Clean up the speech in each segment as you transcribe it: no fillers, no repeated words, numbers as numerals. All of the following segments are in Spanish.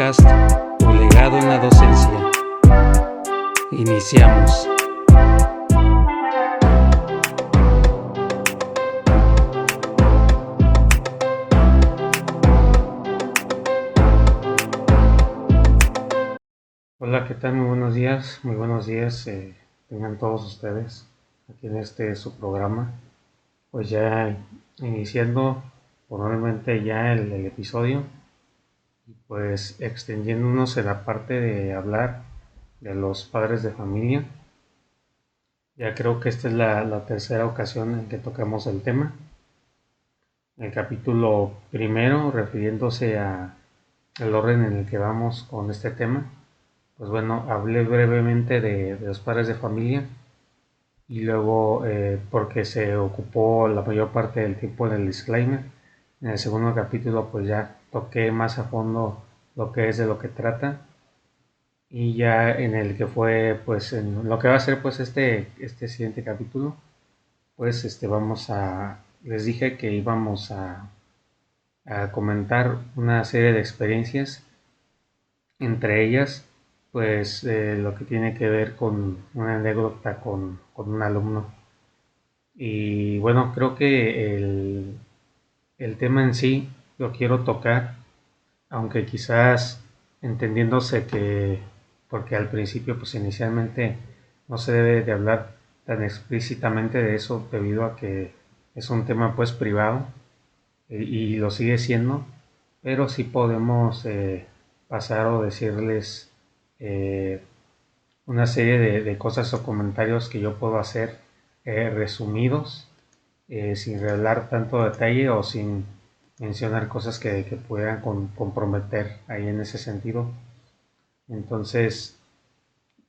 podcast Tu legado en la docencia. Iniciamos. Hola, ¿qué tal? Muy buenos días, tengan todos ustedes aquí en su programa. Pues ya iniciando probablemente ya el episodio, y pues extendiéndonos en la parte de hablar de los padres de familia. Ya creo que esta es la tercera ocasión en que tocamos el tema. El capítulo primero, refiriéndose al orden en el que vamos con este tema, pues bueno, hablé brevemente de los padres de familia, y luego porque se ocupó la mayor parte del tiempo en el disclaimer. En el segundo capítulo pues ya toqué más a fondo lo que es, de lo que trata, y ya en el que fue pues en lo que va a ser pues este siguiente capítulo, pues les dije que íbamos a comentar una serie de experiencias, entre ellas pues lo que tiene que ver con una anécdota con un alumno. Y bueno, creo que el tema en sí lo quiero tocar, aunque quizás entendiéndose que, porque al principio pues inicialmente no se debe de hablar tan explícitamente de eso, debido a que es un tema pues privado, y lo sigue siendo, pero sí podemos pasar o decirles eh, una serie de cosas o comentarios que yo puedo hacer, resumidos, sin revelar tanto detalle o sin mencionar cosas que pudieran comprometer ahí en ese sentido. Entonces,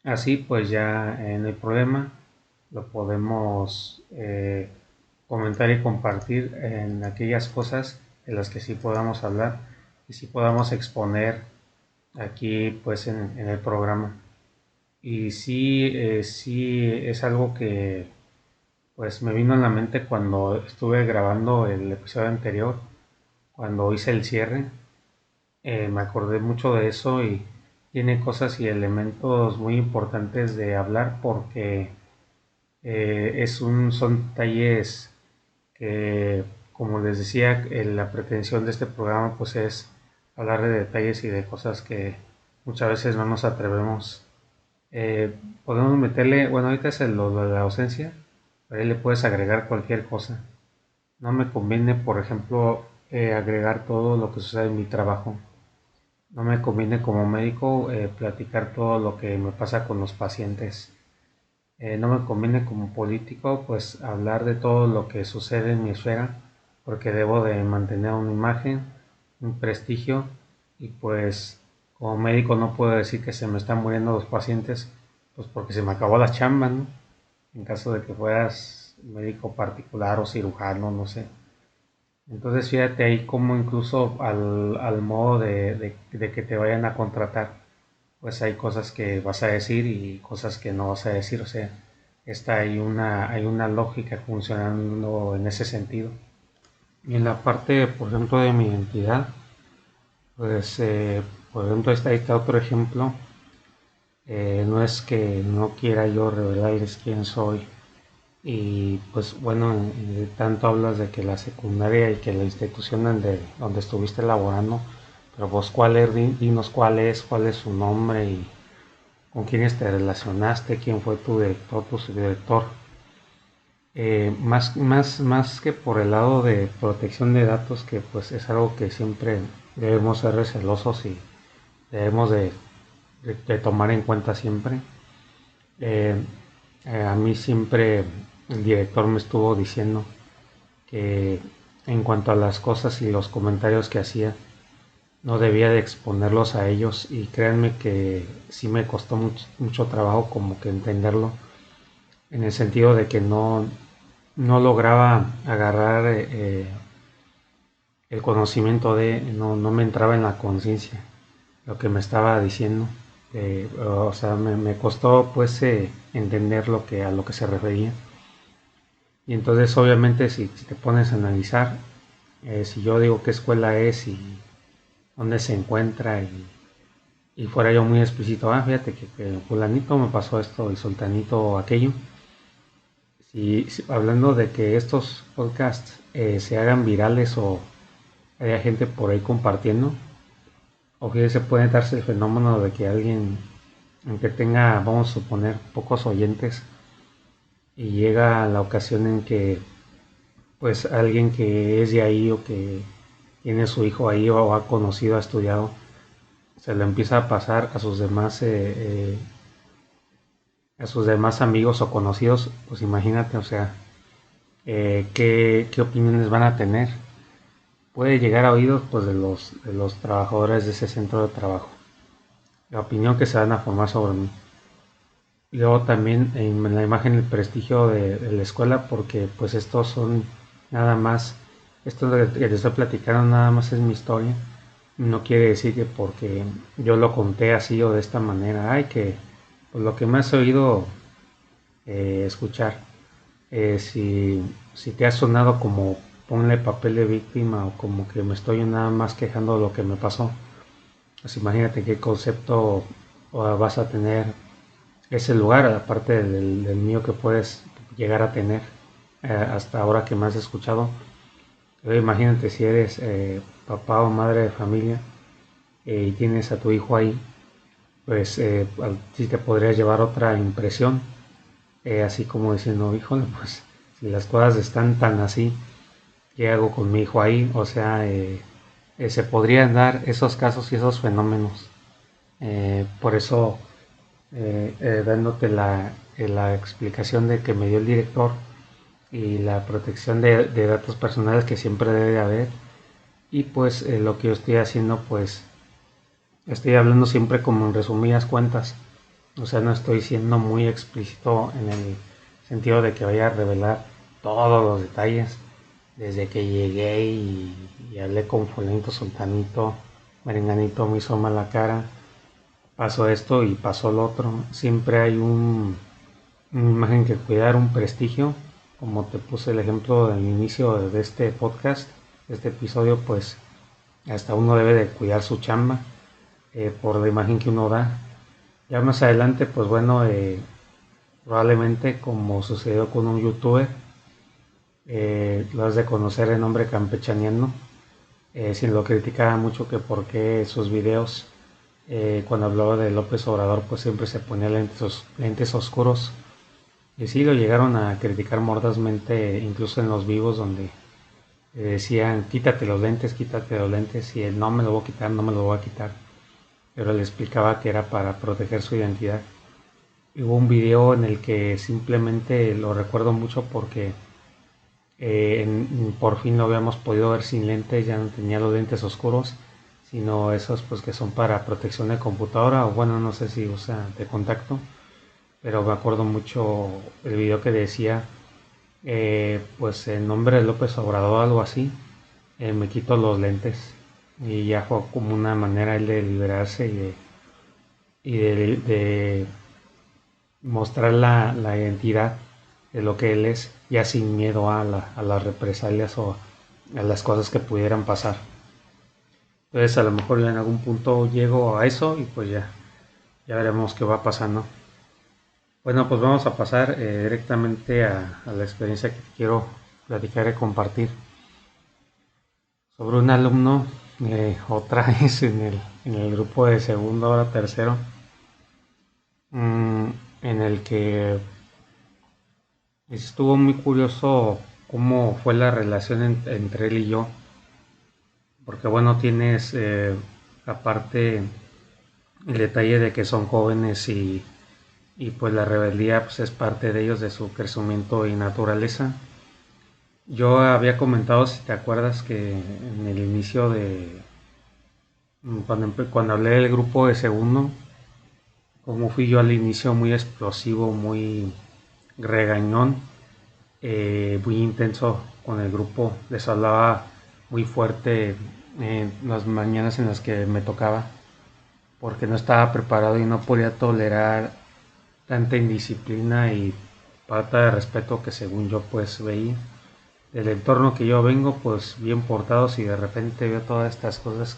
así pues ya no hay problema, lo podemos comentar y compartir en aquellas cosas en las que sí podamos hablar y sí podamos exponer aquí pues en el programa. Y sí es algo que pues me vino a la mente cuando estuve grabando el episodio anterior, cuando hice el cierre. Me acordé mucho de eso, y tiene cosas y elementos muy importantes de hablar, porque son detalles que, como les decía, la pretensión de este programa pues es hablar de detalles y de cosas que muchas veces no nos atrevemos. Podemos meterle, bueno, ahorita es lo de la ausencia, pero ahí le puedes agregar cualquier cosa. No me conviene, por ejemplo, agregar todo lo que sucede en mi trabajo. No me conviene como médico platicar todo lo que me pasa con los pacientes. No me conviene como político pues hablar de todo lo que sucede en mi esfera, porque debo de mantener una imagen, un prestigio, y pues como médico no puedo decir que se me están muriendo los pacientes, pues porque se me acabó la chamba, ¿no? En caso de que fueras médico particular o cirujano, no sé. Entonces fíjate ahí como incluso al modo de que te vayan a contratar, pues hay cosas que vas a decir y cosas que no vas a decir. O sea, hay una lógica funcionando en ese sentido. Y en la parte, por ejemplo, de mi identidad, pues, por ejemplo, ahí está otro ejemplo. No es que no quiera yo revelarles quién soy. Y pues bueno, tanto hablas de que la secundaria y que la institución donde estuviste laborando, pero vos dinos cuál es su nombre, y con quiénes te relacionaste, quién fue tu director, tu subdirector. Más que por el lado de protección de datos, que pues es algo que siempre debemos ser recelosos y debemos de tomar en cuenta siempre. Eh, a mí siempre el director me estuvo diciendo que en cuanto a las cosas y los comentarios que hacía, no debía de exponerlos a ellos, y créanme que sí me costó mucho trabajo como que entenderlo, en el sentido de que no lograba agarrar el conocimiento no me entraba en la conciencia lo que me estaba diciendo. O sea, me costó pues entender a lo que se refería. Y entonces obviamente si te pones a analizar, si yo digo qué escuela es y dónde se encuentra, y fuera yo muy explícito, fíjate que fulanito me pasó esto y sultanito aquello. Si hablando de que estos podcasts se hagan virales o haya gente por ahí compartiendo, o que se puede darse el fenómeno de que alguien, aunque tenga, vamos a suponer, pocos oyentes, y llega la ocasión en que pues alguien que es de ahí o que tiene su hijo ahí o ha conocido, ha estudiado, se lo empieza a pasar a sus demás amigos o conocidos, pues imagínate, o sea, qué opiniones van a tener. Puede llegar a oídos pues de los trabajadores de ese centro de trabajo, la opinión que se van a formar sobre mí. Y luego también en la imagen el prestigio de la escuela, porque pues estos son nada más, esto de que te estoy platicando nada más es mi historia. No quiere decir que porque yo lo conté así o de esta manera, que pues lo que me has oído escuchar, si te ha sonado como ponle papel de víctima o como que me estoy nada más quejando de lo que me pasó, pues imagínate qué concepto vas a tener ese lugar, aparte del mío que puedes llegar a tener hasta ahora que me has escuchado. Imagínate si eres papá o madre de familia y tienes a tu hijo ahí, pues sí te podrías llevar otra impresión, así como diciendo, híjole, pues si las cosas están tan así, ¿qué hago con mi hijo ahí? O sea, se podrían dar esos casos y esos fenómenos. Por eso, dándote la explicación de que me dio el director y la protección de datos personales que siempre debe haber, y pues lo que yo estoy haciendo, pues estoy hablando siempre como en resumidas cuentas, o sea, no estoy siendo muy explícito en el sentido de que vaya a revelar todos los detalles, desde que llegué y hablé con fulanito, sultanito, merenganito, me hizo mala cara, pasó esto y pasó lo otro. Siempre hay una imagen que cuidar, un prestigio, como te puse el ejemplo del inicio de este podcast, de este episodio, pues hasta uno debe de cuidar su chamba por la imagen que uno da. Ya más adelante, pues bueno, probablemente como sucedió con un youtuber, lo has de conocer el nombre Campechaneando, si lo criticaba mucho que porque sus videos, cuando hablaba de López Obrador, pues siempre se ponía lentes oscuros. Y sí, lo llegaron a criticar mordazmente, incluso en los vivos, donde decían, quítate los lentes, y él no me lo voy a quitar, no me lo voy a quitar. Pero le explicaba que era para proteger su identidad. Hubo un video en el que simplemente lo recuerdo mucho porque por fin lo habíamos podido ver sin lentes, ya no tenía los lentes oscuros, sino esos pues que son para protección de computadora, o bueno, no sé si usa de contacto, pero me acuerdo mucho el video que decía, pues en nombre de López Obrador, algo así, me quito los lentes, y ya fue como una manera él de liberarse y de mostrar la identidad de lo que él es, ya sin miedo a las represalias o a las cosas que pudieran pasar. Entonces a lo mejor en algún punto llego a eso y pues ya veremos qué va pasando. Bueno, pues vamos a pasar directamente a la experiencia que quiero platicar y compartir sobre un alumno, otra vez en el grupo de segundo, ahora tercero, en el que estuvo muy curioso cómo fue la relación entre él y yo, porque bueno, tienes aparte el detalle de que son jóvenes y pues la rebeldía pues es parte de ellos, de su crecimiento y naturaleza. Yo había comentado, si te acuerdas, que en el inicio de cuando hablé del grupo de segundo, como fui yo al inicio muy explosivo, muy regañón, muy intenso con el grupo, les hablaba muy fuerte en las mañanas en las que me tocaba, porque no estaba preparado y no podía tolerar tanta indisciplina y falta de respeto que según yo pues veía. Del entorno que yo vengo, pues bien portados, y de repente veo todas estas cosas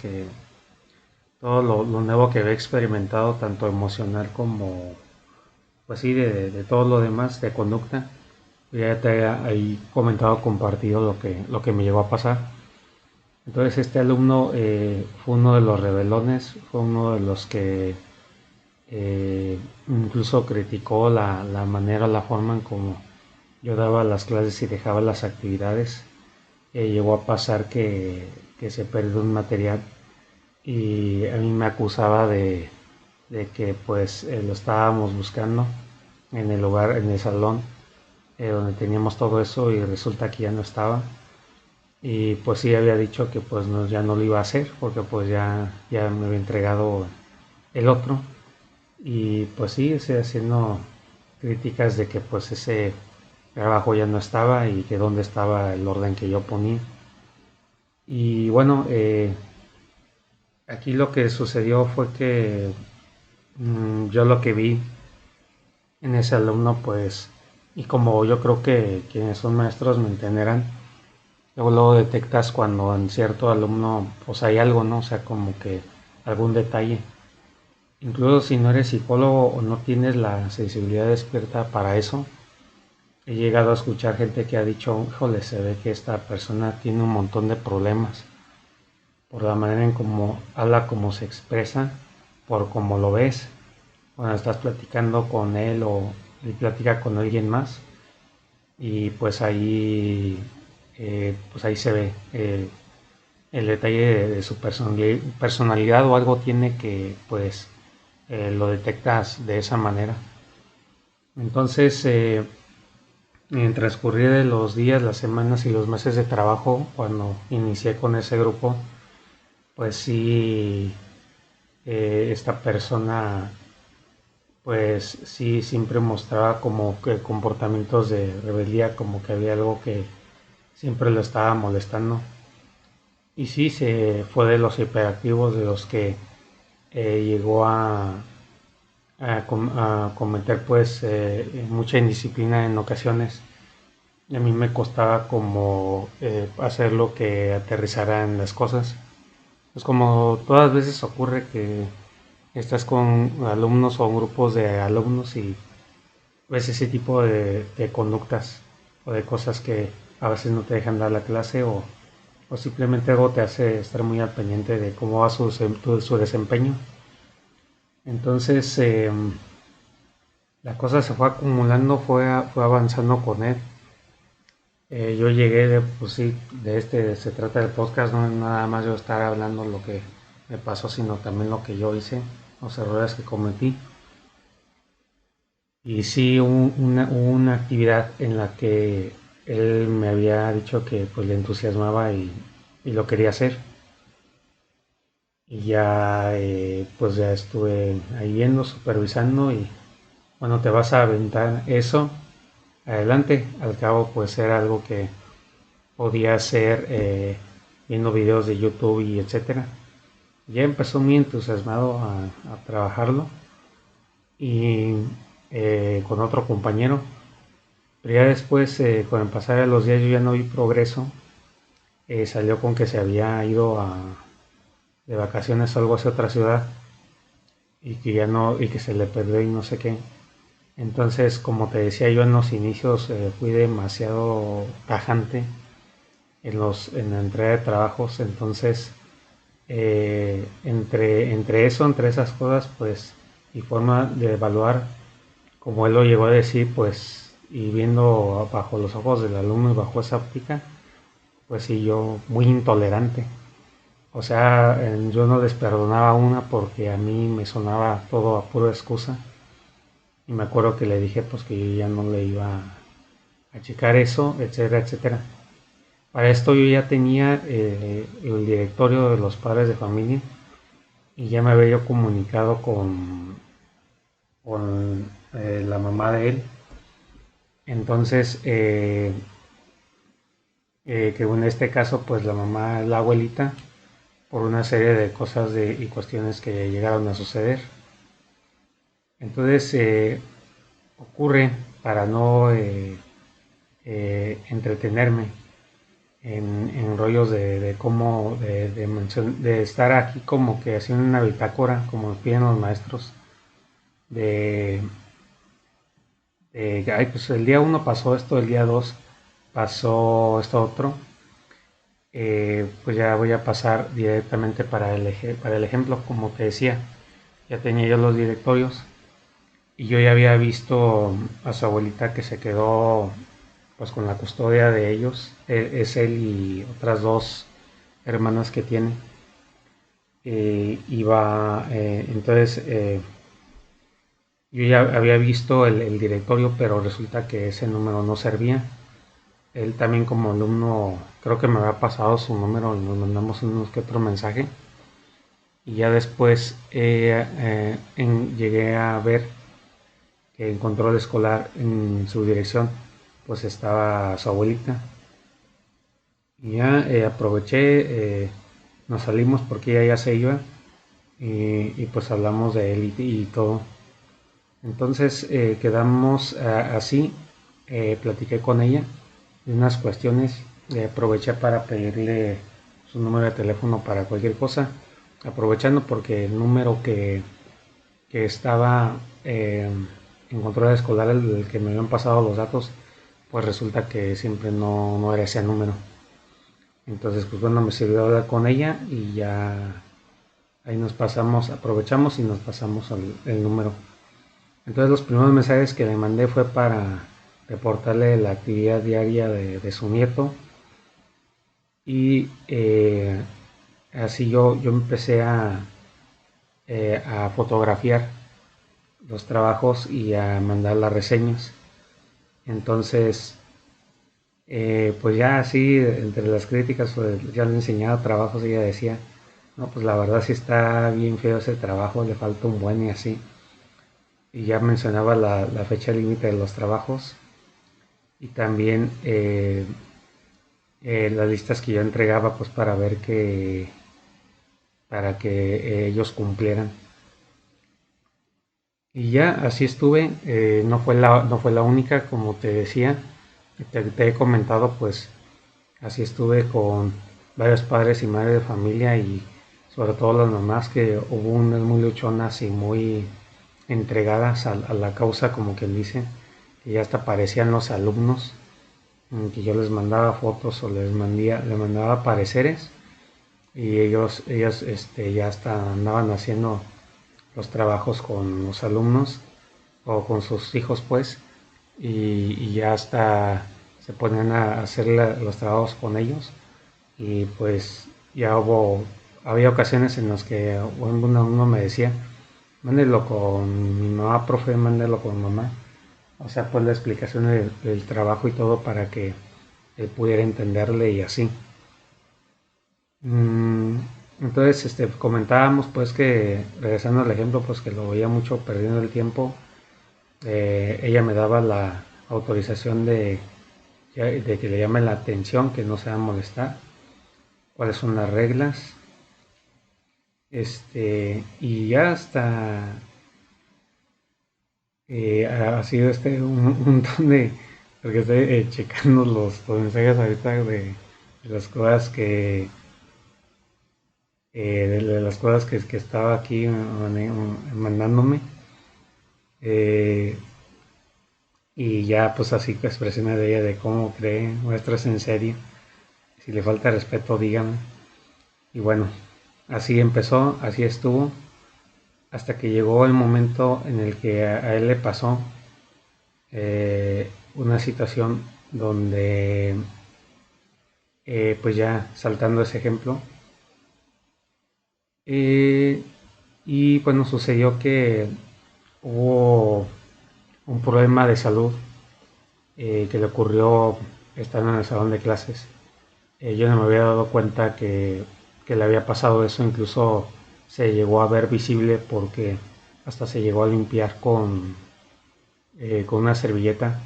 todo lo nuevo que había experimentado, tanto emocional como, pues sí, de todo lo demás, de conducta. Ya te había ahí comentado, compartido lo que me llegó a pasar. Entonces este alumno fue uno de los rebelones, fue uno de los que incluso criticó la manera, la forma en cómo yo daba las clases y dejaba las actividades. Llegó a pasar que se perdió un material y a mí me acusaba de que pues lo estábamos buscando en el lugar, en el salón donde teníamos todo eso y resulta que ya no estaba. Y pues sí había dicho que pues no, ya no lo iba a hacer porque pues ya me había entregado el otro. Y pues sí, haciendo críticas de que pues ese trabajo ya no estaba y que dónde estaba el orden que yo ponía. Y bueno, aquí lo que sucedió fue que yo lo que vi en ese alumno pues, y como yo creo que quienes son maestros me entenderán, luego detectas cuando en cierto alumno pues hay algo, ¿no? O sea, como que algún detalle. Incluso si no eres psicólogo o no tienes la sensibilidad despierta para eso, he llegado a escuchar gente que ha dicho, híjole, se ve que esta persona tiene un montón de problemas por la manera en cómo habla, cómo se expresa, por cómo lo ves cuando estás platicando con él o él platica con alguien más y pues ahí se ve el detalle de su personalidad o algo tiene que pues lo detectas de esa manera. Entonces, en el transcurrir de los días, las semanas y los meses de trabajo, cuando inicié con ese grupo, pues sí, esta persona, pues sí, siempre mostraba como que comportamientos de rebeldía, como que había algo que siempre lo estaba molestando. Y sí, se fue de los hiperactivos, de los que llegó a cometer pues mucha indisciplina en ocasiones. Y a mí me costaba como hacer lo que aterrizara en las cosas. Pues como todas las veces ocurre que estás con alumnos o grupos de alumnos y ves ese tipo de conductas o de cosas que a veces no te dejan dar la clase o simplemente algo te hace estar muy al pendiente de cómo va su desempeño. Entonces la cosa se fue acumulando, fue avanzando con él. Yo llegué pues sí, de este se trata del podcast, no es nada más yo estar hablando lo que me pasó, sino también lo que yo hice, los errores que cometí. Y sí, hubo una actividad en la que él me había dicho que pues le entusiasmaba y lo quería hacer. Y ya pues ya estuve ahí viendo, supervisando y bueno, te vas a aventar eso, adelante. Al cabo pues era algo que podía hacer viendo videos de YouTube y etcétera. Ya empezó muy entusiasmado a trabajarlo y con otro compañero. Pero ya después, con el pasar de los días, yo ya no vi progreso. Salió con que se había ido de vacaciones o algo hacia otra ciudad y que ya no, y que se le perdió y no sé qué. Entonces, como te decía yo en los inicios, fui demasiado tajante en la entrega de trabajos. Entonces, entre esas cosas, pues, y forma de evaluar, como él lo llegó a decir, pues, y viendo bajo los ojos del alumno y bajo esa óptica, pues sí, yo muy intolerante. O sea, yo no les perdonaba una porque a mí me sonaba todo a pura excusa. Y me acuerdo que le dije pues que yo ya no le iba a checar eso, etcétera, etcétera. Para esto yo ya tenía el directorio de los padres de familia y ya me había yo comunicado con la mamá de él. Entonces, que en este caso pues la mamá es la abuelita por una serie de cosas y cuestiones que llegaron a suceder. Entonces ocurre, para no entretenerme, en rollos de cómo, de estar aquí como que haciendo una bitácora, como nos piden los maestros, de, ay, pues el día uno pasó esto, el día 2 pasó esto otro, pues ya voy a pasar directamente para el ejemplo, como te decía, ya tenía yo los directorios y yo ya había visto a su abuelita que se quedó pues con la custodia de ellos, es él y otras dos hermanas que tiene. Entonces yo ya había visto el directorio, pero resulta que ese número no servía. Él también como alumno creo que me había pasado su número y nos mandamos unos que otro mensaje. Y ya después llegué a ver que en control escolar en su dirección pues estaba su abuelita. Y ya aproveché, nos salimos porque ella ya se iba y pues hablamos de él y todo. Entonces quedamos así, platiqué con ella de unas cuestiones, aproveché para pedirle su número de teléfono para cualquier cosa, aprovechando porque el número que estaba en control escolar, el que me habían pasado los datos, pues resulta que siempre no era ese número. Entonces, pues bueno, me sirvió hablar con ella y ya ahí nos pasamos, aprovechamos y nos pasamos el número. Entonces los primeros mensajes que le mandé fue para reportarle la actividad diaria de su nieto y así yo empecé a fotografiar los trabajos y a mandar las reseñas. Entonces, pues ya así, entre las críticas, pues, ya le enseñaba trabajos y ella decía, no, pues la verdad sí está bien feo ese trabajo, le falta un buen y así. Y ya mencionaba la fecha límite de los trabajos y también las listas que yo entregaba pues para que ellos cumplieran. Y ya así estuve, no fue la única, como te decía, te he comentado, pues así estuve con varios padres y madres de familia y sobre todo las mamás, que hubo unas muy luchonas y muy entregadas a la causa, como quien dice, que ya hasta parecían los alumnos, que yo les mandaba fotos o le mandaba pareceres y ellos ya hasta andaban haciendo los trabajos con los alumnos o con sus hijos pues y ya hasta se ponían a hacer los trabajos con ellos y pues ya había ocasiones en las que uno me decía, mándelo con mi mamá, profe, mándelo con mamá, o sea, pues la explicación del trabajo y todo para que él pudiera entenderle y así. Mm, entonces, comentábamos pues que, regresando al ejemplo, pues que lo veía mucho perdiendo el tiempo, ella me daba la autorización de que le llame la atención, que no se va a molestar, cuáles son las reglas, y ya hasta ha sido un montón de, porque estoy checando los mensajes ahorita de las cosas de las cosas que estaba aquí mandándome. eh, y ya pues así que expresiones de ella de cómo cree, muestras en serio, si le falta respeto dígame. Y bueno, así empezó, así estuvo, hasta que llegó el momento en el que a él le pasó una situación donde, pues ya saltando ese ejemplo, eh, y bueno, sucedió que hubo un problema de salud que le ocurrió estando en el salón de clases. Yo no me había dado cuenta que le había pasado eso, incluso se llegó a ver visible porque hasta se llegó a limpiar con una servilleta.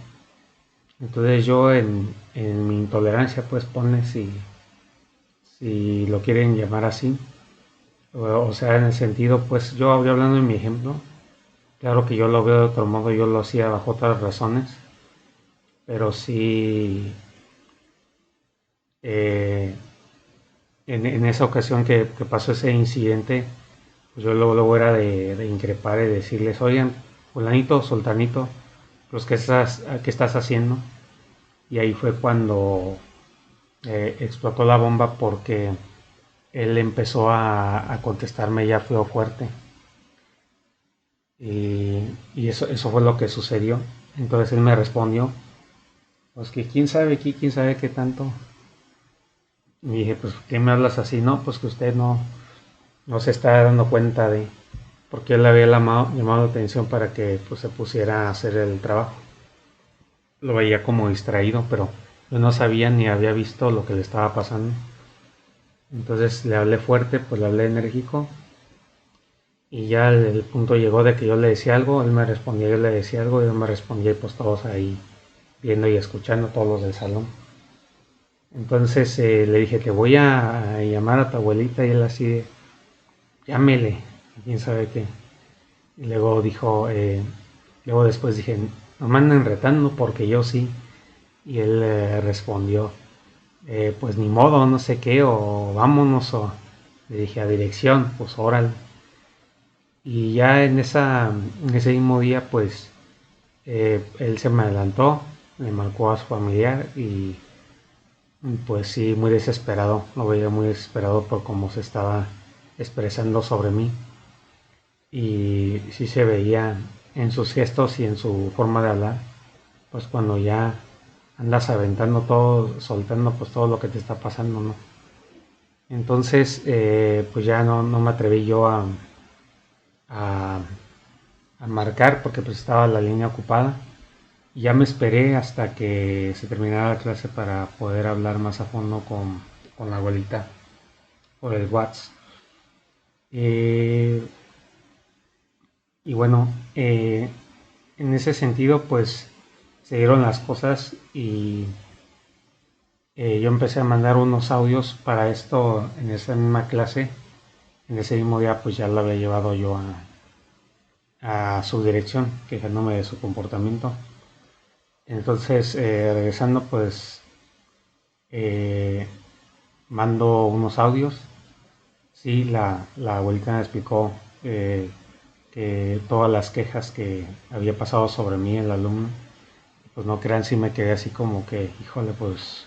Entonces yo en mi intolerancia, pues pone si lo quieren llamar así, o sea, en el sentido, pues yo hablando en mi ejemplo, claro que yo lo veo de otro modo, yo lo hacía bajo otras razones, pero sí, Eh, en esa ocasión que pasó ese incidente, pues yo luego era de increpar y decirles, oigan, fulanito, sultanito, pues qué estás haciendo? Y ahí fue cuando explotó la bomba porque él empezó a contestarme ya feo fuerte. Y eso fue lo que sucedió. Entonces él me respondió, pues que quién sabe qué tanto. Y dije, pues ¿qué me hablas así? No, pues que usted no se está dando cuenta de, porque él le había llamado la atención para que pues, se pusiera a hacer el trabajo. Lo veía como distraído, pero yo no sabía ni había visto lo que le estaba pasando. Entonces le hablé fuerte, pues le hablé enérgico. Y ya el punto llegó de que yo le decía algo, él me respondía, yo le decía algo, y él me respondía y pues todos ahí viendo y escuchando, todos los del salón. Entonces le dije, te voy a llamar a tu abuelita y él así, llámele, quién sabe qué. Y luego dijo, luego después dije, nos mandan retando porque yo sí. Y él respondió, pues ni modo, no sé qué, o vámonos, o le dije a dirección, pues órale. Y ya en ese mismo día, pues él se me adelantó, me marcó a su familiar y pues sí, muy desesperado, lo veía muy desesperado por cómo se estaba expresando sobre mí. Y sí se veía en sus gestos y en su forma de hablar, pues cuando ya andas aventando todo, soltando pues todo lo que te está pasando, ¿no? Entonces, pues ya no me atreví yo a, a marcar porque pues estaba la línea ocupada. Y ya me esperé hasta que se terminara la clase para poder hablar más a fondo con la abuelita por el WhatsApp. Eh, y bueno, en ese sentido pues se dieron las cosas y yo empecé a mandar unos audios para esto en esa misma clase. En ese mismo día pues ya lo había llevado yo a su dirección, quejándome de su comportamiento. Entonces, regresando pues eh, mando unos audios. Sí, la abuelita me explicó que todas las quejas que había pasado sobre mí el alumno, pues no crean, si me quedé así como que, híjole, pues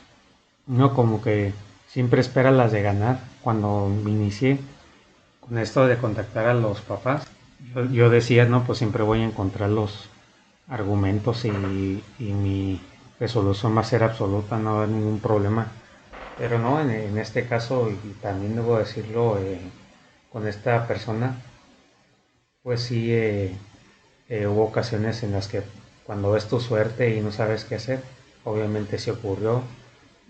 no, como que siempre espera las de ganar. Cuando me inicié con esto de contactar a los papás, yo decía, no, pues siempre voy a encontrar los argumentos y mi resolución va a ser absoluta, no va a haber ningún problema. Pero no, en este caso, y también debo decirlo, con esta persona, pues sí, hubo ocasiones en las que cuando ves tu suerte y no sabes qué hacer, obviamente se ocurrió,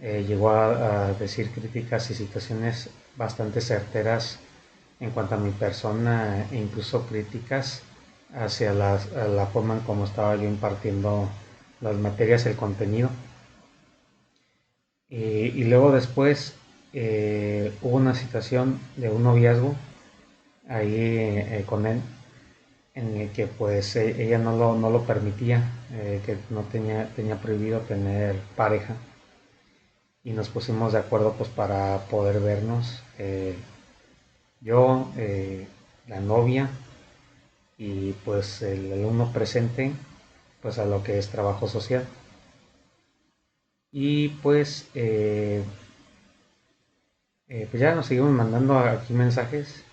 llegó a decir críticas y situaciones bastante certeras en cuanto a mi persona e incluso críticas hacia a la forma en cómo estaba yo impartiendo las materias, el contenido. Y luego después hubo una situación de un noviazgo ahí con él, en el que pues ella no lo permitía, que no tenía prohibido tener pareja y nos pusimos de acuerdo pues para poder vernos, yo, la novia y pues el alumno presente pues a lo que es trabajo social. Y pues, pues ya nos seguimos mandando aquí mensajes,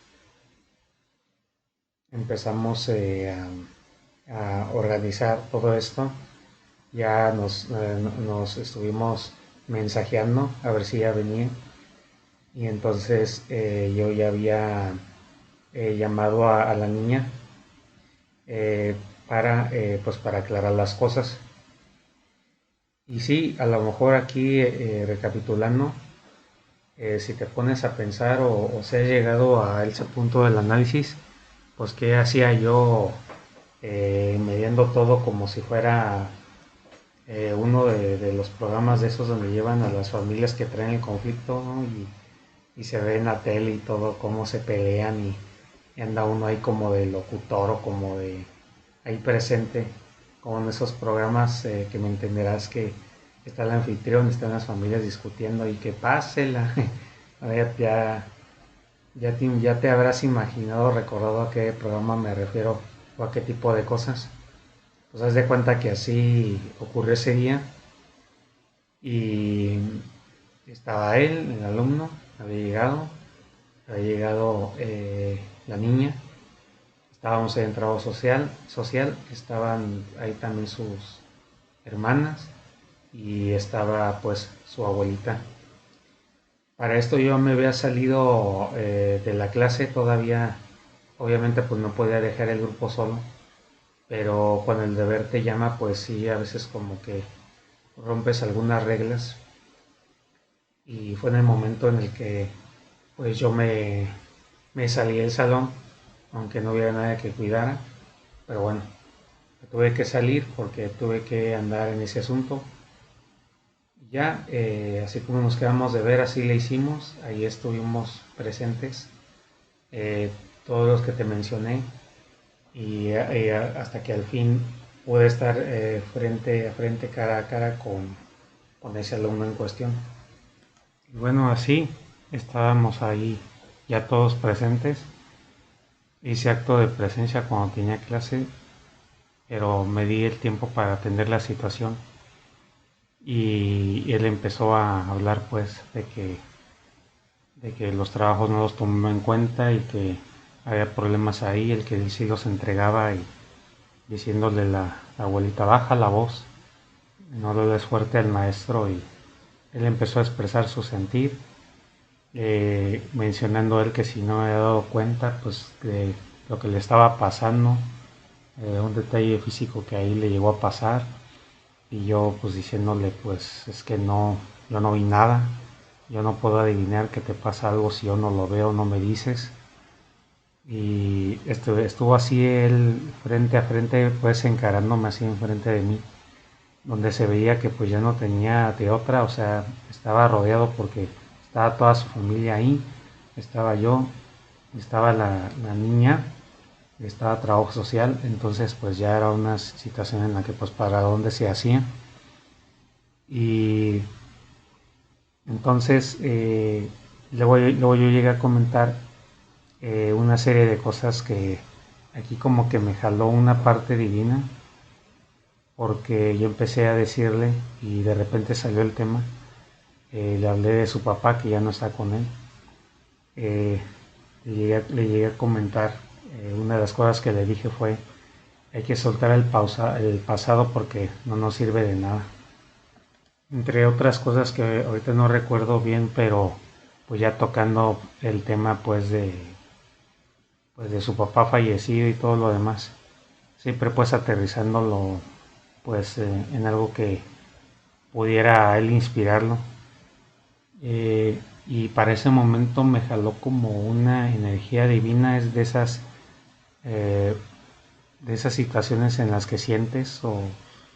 empezamos a organizar todo esto, ya nos estuvimos mensajeando a ver si ya venía y entonces yo ya había llamado a la niña eh, pues para aclarar las cosas. Y sí, a lo mejor aquí recapitulando, si te pones a pensar o se ha llegado a ese punto del análisis, pues qué hacía yo midiendo todo como si fuera uno de los programas de esos donde llevan a las familias que traen el conflicto, ¿no? Y se ve en la tele y todo cómo se pelean y anda uno ahí como de locutor o como de ahí presente, como en esos programas que me entenderás está el anfitrión, están las familias discutiendo y que pásela. Ya te habrás imaginado, recordado a qué programa me refiero o a qué tipo de cosas. Pues haz de cuenta que así ocurrió ese día y estaba él, el alumno, había llegado la niña, estábamos en trabajo social, estaban ahí también sus hermanas y estaba pues su abuelita. Para esto yo me había salido de la clase todavía, obviamente pues no podía dejar el grupo solo, pero cuando el deber te llama pues sí, a veces como que rompes algunas reglas y fue en el momento en el que pues me salí del salón, aunque no hubiera nadie que cuidara, pero bueno, tuve que salir porque tuve que andar en ese asunto. Ya, así como nos quedamos de ver, así le hicimos, ahí estuvimos presentes, eh, todos los que te mencioné, hasta que al fin pude estar frente a frente, cara a cara con ese alumno en cuestión. Y bueno, así estábamos ahí ya todos presentes. Hice acto de presencia cuando tenía clase, pero me di el tiempo para atender la situación y él empezó a hablar pues de que los trabajos no los tomó en cuenta y que había problemas ahí, el que él sí los entregaba y diciéndole la abuelita baja la voz, no le des fuerte al maestro y él empezó a expresar su sentir, mencionando él que si no me había dado cuenta pues de lo que le estaba pasando, un detalle físico que ahí le llegó a pasar y yo pues diciéndole pues es que no, yo no vi nada, yo no puedo adivinar que te pasa algo si yo no lo veo, no me dices. Y estuvo así él frente a frente, pues encarándome así enfrente de mí, donde se veía que pues ya no tenía de otra, o sea, estaba rodeado porque estaba toda su familia ahí, estaba yo, estaba la niña, estaba trabajo social, entonces pues ya era una situación en la que pues para dónde se hacía. Y entonces luego yo llegué a comentar una serie de cosas que aquí como que me jaló una parte divina, porque yo empecé a decirle y de repente salió el tema, le hablé de su papá que ya no está con él, eh, le llegué a comentar, una de las cosas que le dije fue, hay que soltar el pasado porque no nos sirve de nada. Entre otras cosas que ahorita no recuerdo bien, pero pues ya tocando el tema pues de su papá fallecido y todo lo demás, siempre pues aterrizándolo pues en algo que pudiera a él inspirarlo. Y para ese momento me jaló como una energía divina, es eh, de esas situaciones en las que sientes o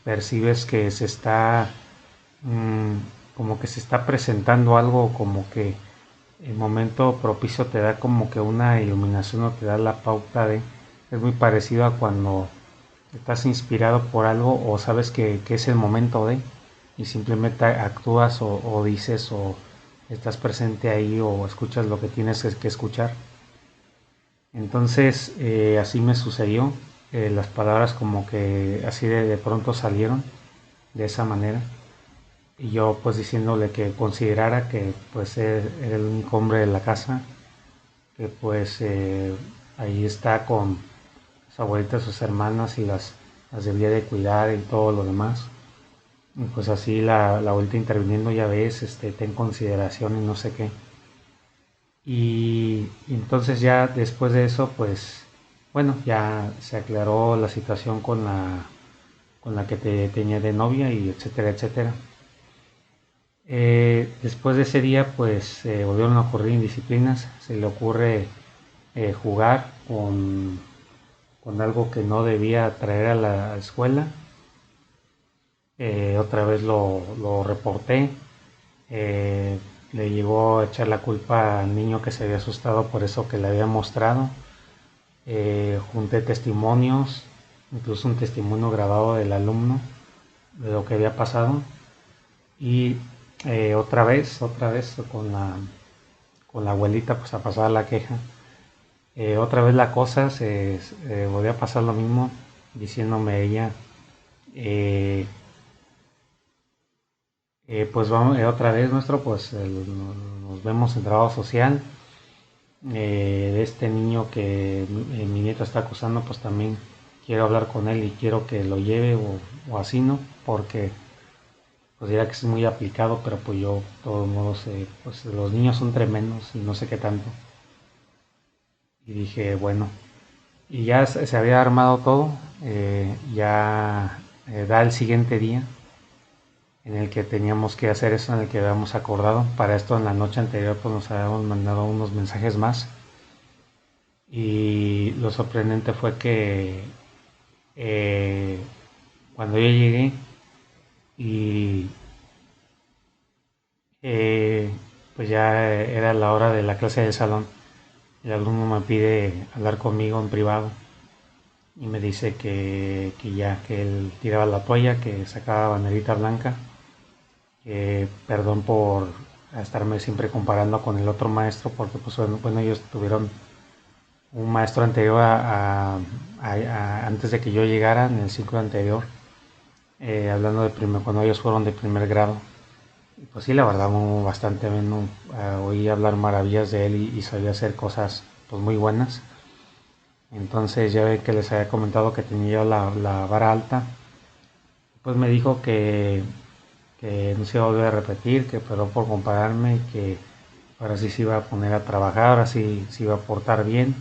percibes que se está como que se está presentando algo, como que el momento propicio te da como que una iluminación o te da la pauta de, es muy parecido a cuando estás inspirado por algo o sabes que es el momento de y simplemente actúas o dices o estás presente ahí o escuchas lo que tienes que escuchar. Entonces así me sucedió, las palabras como que así de pronto salieron de esa manera y yo pues diciéndole que considerara que pues era el único hombre de la casa, que pues ahí está con su abuelita, sus hermanas y las debía de cuidar y todo lo demás. Y pues así la abuelita interviniendo, ya ves, ten consideración y no sé qué. Y entonces ya después de eso, pues bueno, ya se aclaró la situación con la que te tenía de novia y etcétera, etcétera. Después de ese día, pues volvieron a ocurrir indisciplinas. Se le ocurre jugar con algo que no debía traer a la escuela. Otra vez lo reporté. Le llegó a echar la culpa al niño que se había asustado por eso que le había mostrado. Junté testimonios, incluso un testimonio grabado del alumno de lo que había pasado. Y otra vez con la abuelita, pues a pasar la queja. Otra vez la cosa se volvió a pasar lo mismo, diciéndome ella, eh, pues vamos, otra vez pues nos vemos en trabajo social. De este niño que mi nieto está acusando, pues también quiero hablar con él y quiero que lo lleve o así, ¿no? Porque pues dirá que es muy aplicado, pero pues yo, de todos modos, pues los niños son tremendos y no sé qué tanto. Y dije, bueno, y ya se había armado todo, ya da el siguiente día en el que teníamos que hacer eso, en el que habíamos acordado. Para esto en la noche anterior pues nos habíamos mandado unos mensajes más y lo sorprendente fue que eh, cuando yo llegué y eh, pues ya era la hora de la clase del salón, el alumno me pide hablar conmigo en privado y me dice que ya, que él tiraba la toalla, que sacaba banderita blanca, que perdón por estarme siempre comparando con el otro maestro, porque pues bueno, ellos tuvieron un maestro anterior antes de que yo llegara, en el ciclo anterior, hablando de cuando ellos fueron de primer grado. Y pues sí, la verdad, bastante bien, ¿no? Oí hablar maravillas de él y sabía hacer cosas pues muy buenas. Entonces ya ve que les había comentado que tenía la vara alta, pues me dijo que no se iba a volver a repetir, que perdón por compararme y que ahora sí se iba a poner a trabajar, ahora sí se iba a portar bien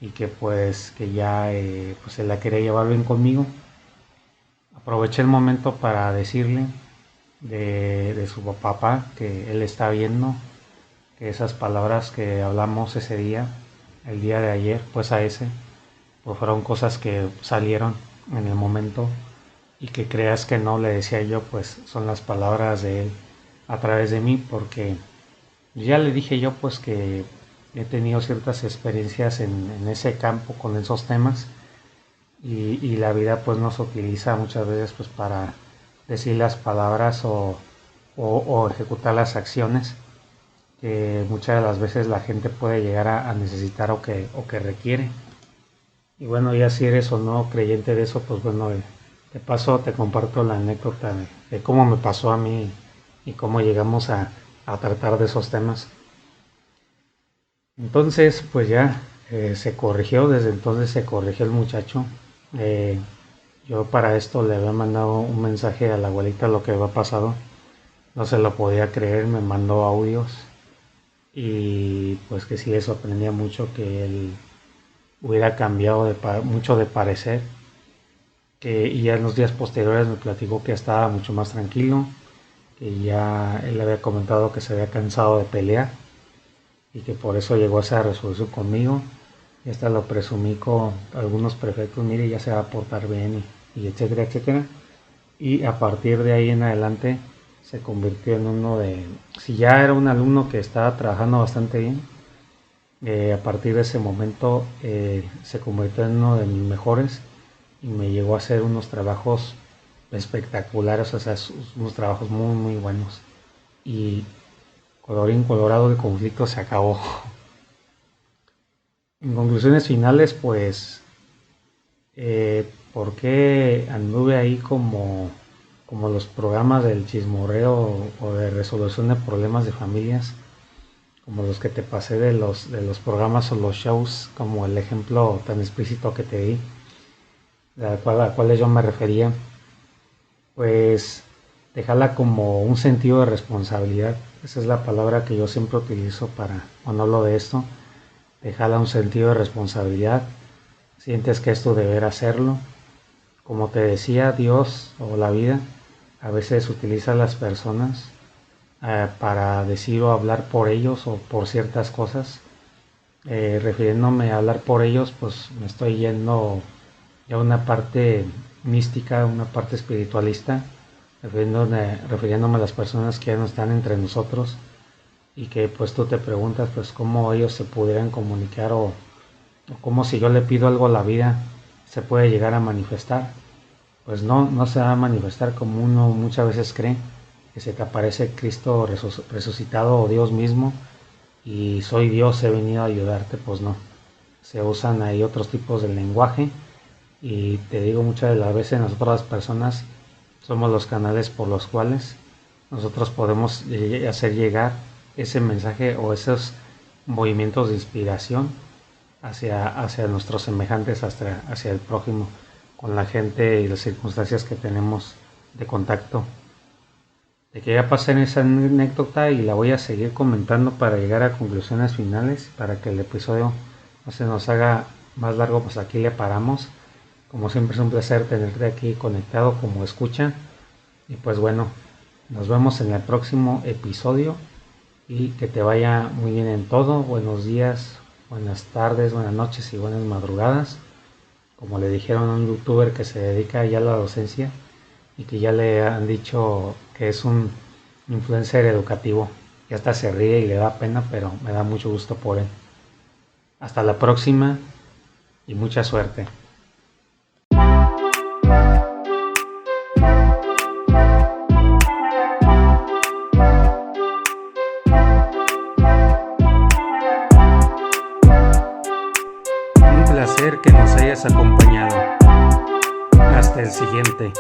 y que pues que ya pues se la quería llevar bien conmigo. Aproveché el momento para decirle de su papá que él está viendo, que esas palabras que hablamos ese día, el día de ayer, pues a ese, pues fueron cosas que salieron en el momento y que creas que no, le decía yo, pues son las palabras de él a través de mí, porque ya le dije yo pues que he tenido ciertas experiencias en ese campo con esos temas y la vida pues nos utiliza muchas veces pues para decir las palabras o ejecutar las acciones que muchas de las veces la gente puede llegar a necesitar o que requiere. Y bueno, ya si eres o no creyente de eso, pues bueno, de paso te comparto la anécdota de cómo me pasó a mí y cómo llegamos a tratar de esos temas. Entonces, pues ya se corrigió, desde entonces se corrigió el muchacho. Eh, yo para esto le había mandado un mensaje a la abuelita lo que había pasado. No se lo podía creer, me mandó audios y pues que sí le sorprendía mucho que él hubiera cambiado mucho de parecer. Y ya en los días posteriores me platicó que estaba mucho más tranquilo, que ya él había comentado que se había cansado de pelear y que por eso llegó a esa resolución conmigo. Y hasta lo presumí con algunos prefectos, mire, ya se va a portar bien y etcétera, etcétera. Y a partir de ahí en adelante se convirtió en uno de, si ya era un alumno que estaba trabajando bastante bien, a partir de ese momento se convirtió en uno de mis mejores y me llegó a hacer unos trabajos espectaculares, o sea, unos trabajos muy, muy buenos. Y colorín colorado, el conflicto se acabó. En conclusiones finales, pues, ¿por qué anduve ahí como los programas del chismorreo o de resolución de problemas de familias? Como los que te pasé de los programas o los shows, como el ejemplo tan explícito que te di, a cuales yo me refería, pues dejarla como un sentido de responsabilidad. Esa es la palabra que yo siempre utilizo para cuando hablo de esto. Dejarla un sentido de responsabilidad. Sientes que es tu deber hacerlo. Como te decía, Dios o la vida a veces utiliza a las personas para decir o hablar por ellos o por ciertas cosas. Refiriéndome a hablar por ellos, pues me estoy yendo ya a una parte mística, una parte espiritualista, refiriéndome a las personas que ya no están entre nosotros y que pues tú te preguntas pues cómo ellos se pudieran comunicar o cómo si yo le pido algo a la vida se puede llegar a manifestar. Pues no, no se va a manifestar como uno muchas veces cree, que se te aparece Cristo resucitado o Dios mismo y soy Dios, he venido a ayudarte, pues no. Se usan ahí otros tipos de lenguaje y te digo, muchas de las veces nosotros las personas somos los canales por los cuales nosotros podemos hacer llegar ese mensaje o esos movimientos de inspiración hacia nuestros semejantes, hacia el prójimo, con la gente y las circunstancias que tenemos de contacto. Te quería pasar esa anécdota y la voy a seguir comentando para llegar a conclusiones finales, para que el episodio no se nos haga más largo, pues aquí le paramos. Como siempre es un placer tenerte aquí conectado como escucha. Y pues bueno, nos vemos en el próximo episodio y que te vaya muy bien en todo. Buenos días, buenas tardes, buenas noches y buenas madrugadas. Como le dijeron a un youtuber que se dedica ya a la docencia y que ya le han dicho que es un influencer educativo. Y hasta se ríe y le da pena, pero me da mucho gusto por él. Hasta la próxima y mucha suerte. Un placer que nos hayas acompañado. Hasta el siguiente.